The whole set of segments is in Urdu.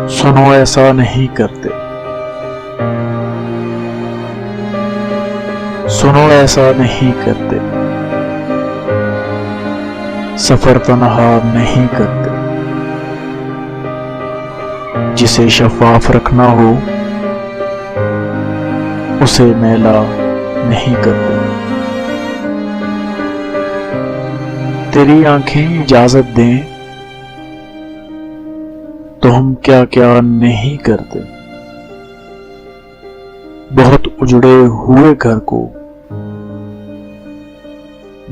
سنو ایسا نہیں کرتے، سنو ایسا نہیں کرتے، سفر تنہا نہیں کرتے، جسے شفاف رکھنا ہو اسے میلا نہیں کرتے۔ تیری آنکھیں اجازت دیں تو ہم کیا کیا نہیں کرتے، بہت اجڑے ہوئے گھر کو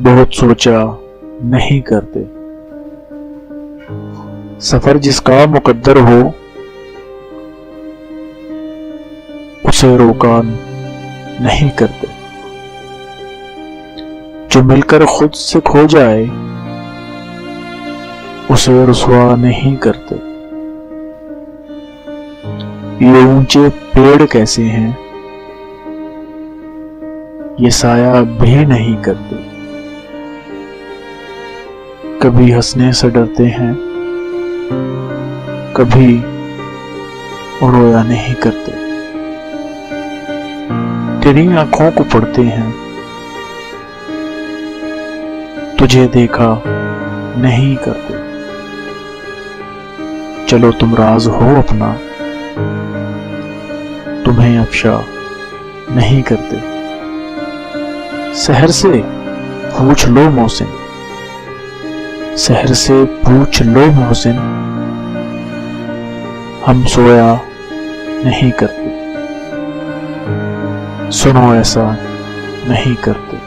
بہت سوچا نہیں کرتے، سفر جس کا مقدر ہو اسے روکا نہیں کرتے، جو مل کر خود سے کھو جائے اسے رسوا نہیں کرتے۔ یہ اونچے پیڑ کیسے ہیں یہ سایہ بھی نہیں کرتے، کبھی ہنسنے سے ڈرتے ہیں کبھی رویا نہیں کرتے، تیری آنکھوں کو پڑھتے ہیں تجھے دیکھا نہیں کرتے، چلو تم راز ہو اپنا تمہیں افشا نہیں کرتے، سحر سے پوچھ لو محسن، سحر سے پوچھ لو محسن، ہم سویا نہیں کرتے، سنو ایسا نہیں کرتے۔